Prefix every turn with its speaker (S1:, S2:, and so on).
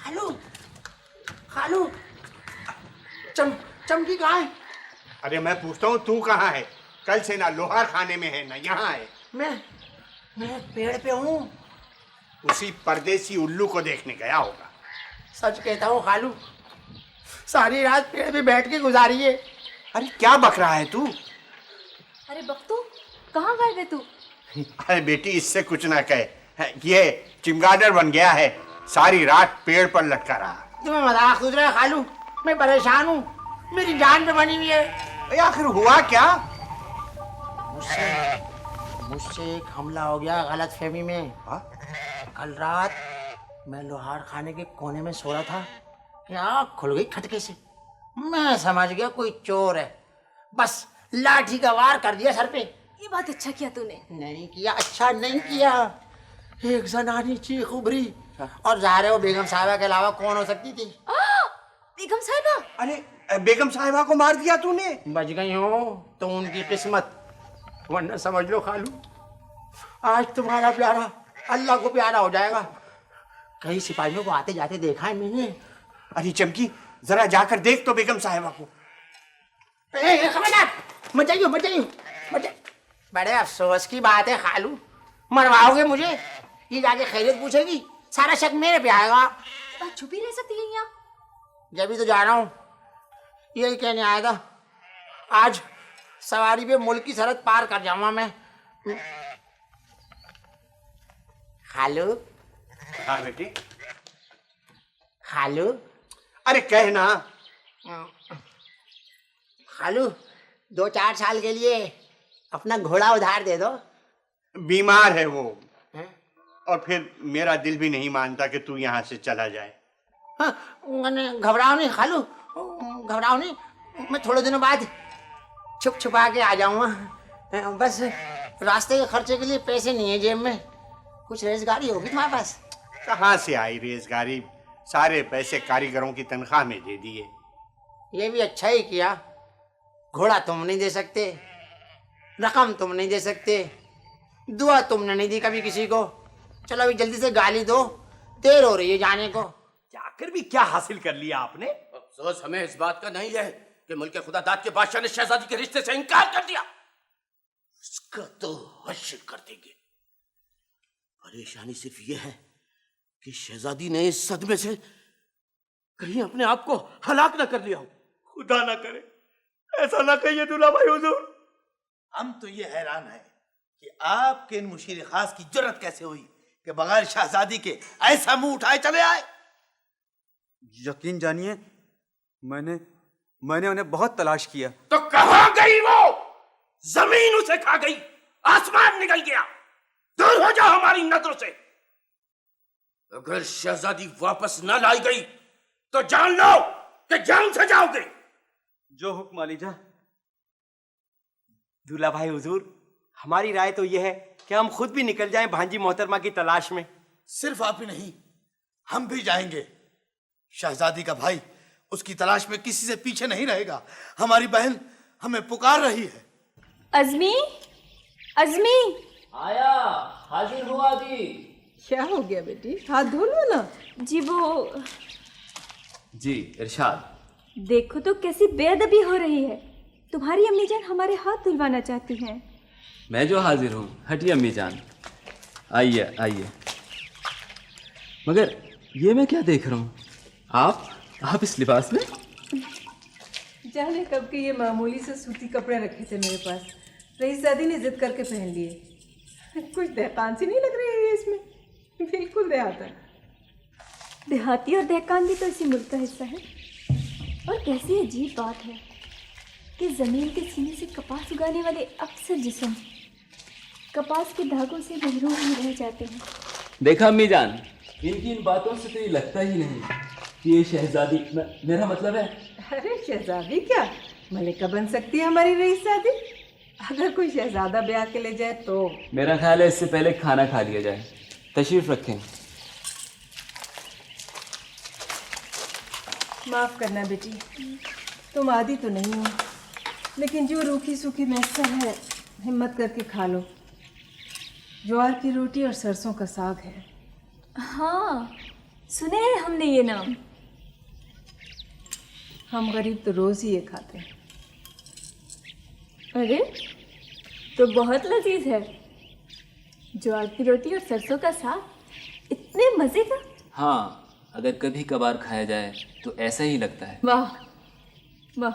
S1: खालू, खालू, चमकी कहाँ है?
S2: अरे मैं पूछता हूँ तू कहाँ है? कल से ना लोहार खाने में है ना यहाँ है।
S1: मैं पेड़ पे हूँ।
S2: उसी परदेसी उल्लू को देखने गया होगा।
S1: सच कहता हूँ खालू, सारी रात पेड़ पे बैठ के गुजारी है।
S2: अरे क्या बक रहा है तू?
S3: अरे बख्तू, कहाँ गए थे तू?
S2: अरे बेटी इससे कुछ ना कहे, ये चिमगादड़ बन गया है, सारी रात पेड़ पर लटका रहा।
S1: तुम्हें मजाक सूझ रहा है खालू? मैं परेशान हूँ, मेरी जान पे बनी हुई है।
S2: आखिर हुआ क्या?
S1: मुझसे एक हमला हो गया गलत फहमी में। कल रात मैं लोहार खाने के कोने में सो रहा था कि आँख खुल गई खटके से। मैं समझ गया कोई चोर है, बस लाठी का वार कर दिया सर पे।
S3: ये बात अच्छा किया तूने।
S1: नहीं किया, अच्छा नहीं किया। एक जनानी चीख उभरी और जाहिर है वो बेगम साहिबा के अलावा कौन हो सकती थी?
S3: बेगम साहिबा?
S2: अरे बेगम साहिबा को मार दिया तूने?
S1: बच गई हो तो उनकी किस्मत, वरना समझ लो खालू आज तुम्हारा प्यारा अल्लाह को प्यारा हो जाएगा। कई सिपाहियों को आते जाते देखा है मैंने।
S2: अरे चमकी, जरा जाकर देख तो बेगम साहिबा को।
S1: खबरदार, मत जाइयो। बड़े अफसोस की बात है खालू, मरवाओगे मुझे? ये जाके खैरियत पूछेगी, सारा शक मेरे पे आएगा।
S3: बात छुपी रह सकती है यहाँ?
S1: जब भी तो जा रहा हूँ, यही कहने आया था। आज सवारी पे मुल्क की सरहद पार कर जाऊंगा मैं। खालू।
S2: हाँ बेटी।
S1: खालू।
S2: अरे कहना।
S1: खालू, 2-4 साल के लिए अपना घोड़ा उधार दे दो।
S2: बीमार है वो
S1: है?
S2: और फिर मेरा दिल भी नहीं मानता कि तू यहाँ से चला जाए।
S1: घबराओ नहीं खालू, घबराओ नहीं। मैं थोड़े दिनों बाद छुपा के आ जाऊंगा। बस रास्ते के खर्चे के लिए पैसे नहीं है जेब में। कुछ रेज़गारी होगी तुम्हारे पास?
S2: कहाँ से आई रेज़गारी? सारे पैसे कारीगरों की तनख्वाह में दे दिए।
S1: ये भी अच्छा ही किया। घोड़ा तुम नहीं दे सकते, रकम तुम नहीं दे सकते, दुआ तुमने नहीं दी कभी किसी को। चलो अभी जल्दी से गाली दो, देर हो रही है जाने को।
S4: जाकर भी क्या हासिल कर लिया आपने?
S5: अफसोस हमें इस बात का नहीं है कि मुल्क खुदा दाद के बादशाह ने शहजादी के रिश्ते से इनकार कर दिया। उसका तो हश्र कर देंगे। परेशानी सिर्फ यह है कि शहजादी ने इस सदमे से कहीं अपने आप को हलाक न कर लिया हो।
S4: खुदा ना करे, ऐसा ना कहिए दूल्हा भाई हुजूर।
S6: हम तो ये हैरान है कि आपके इन मुशीर खास की जरूरत कैसे हुई कि बगैर शहजादी के ऐसा मुंह उठाए चले आए।
S7: यकीन जानिए, मैंने उन्हें बहुत तलाश किया।
S5: तो कहां गई वो? जमीन उसे खा गई, आसमान निकल गया। दूर हो जाओ हमारी नजरों से। अगर शहजादी वापस न लाई गई तो जान लो कि जान से जाओगे।
S7: जो हुक्म वालीजा।
S4: दूल्हा भाई हुजूर, हमारी राय तो यह है कि हम खुद भी निकल जाएं भांजी मोहतरमा की तलाश में।
S6: सिर्फ आप ही नहीं, हम भी जाएंगे। शहजादी का भाई उसकी तलाश में किसी से पीछे नहीं रहेगा। हमारी बहन हमें पुकार रही है।
S3: अज़मी, अज़मी।
S8: आया, हाजिर हुआ जी।
S9: क्या हो गया बेटी, हाथ धो लो ना।
S3: जी वो
S8: जी इरशाद।
S3: देखो तो कैसी बेअदबी हो रही है। तुम्हारी अम्मी जान हमारे हाथ धुलवाना चाहती हैं।
S8: मैं जो हाजिर हूँ। हटिए अम्मी जान, आइए आइए। मगर ये मैं क्या देख रहा हूँ? आप इस लिबास में?
S9: जाने कब के ये मामूली से सूती कपड़े रखे थे मेरे पास, रईसजादी ने जिद करके पहन लिए। कुछ दहकान सी नहीं लग रही है इसमें? बिल्कुल देहातन।
S3: देहाती और दहकान भी तो इसी मुल्क का हिस्सा है। और कैसी अजीब बात है कि ज़मीन के सीने से कपास उगाने वाले अक्सर जिस्म कपास के धागों से महरूम ही रह जाते हैं।
S8: देखा अम्मी जान, इनकी इन बातों से तो ये लगता ही नहीं कि ये शहजादी, मेरा मतलब है।
S9: अरे शहजादी क्या, मलिका बन सकती है हमारी रईसजादी। अगर कोई शहजादा ब्याह के ले जाए तो।
S8: मेरा ख्याल है इससे पहले खाना खा लिया जाए। तशरीफ रखें।
S9: माफ़ करना बेटी, तुम आदी तो नहीं हो, लेकिन जो रूखी सूखी मैसर है हिम्मत करके खा लो। ज्वार की रोटी और सरसों का साग है।
S3: हाँ, सुने हैं हमने ये नाम।
S9: हम गरीब तो रोज ही ये खाते हैं।
S3: अरे तो बहुत लजीज है। ज्वार की रोटी और सरसों का साग, इतने मजे का।
S8: हाँ, अगर कभी कभार खाया जाए तो ऐसा ही लगता है।
S3: वाह वाह।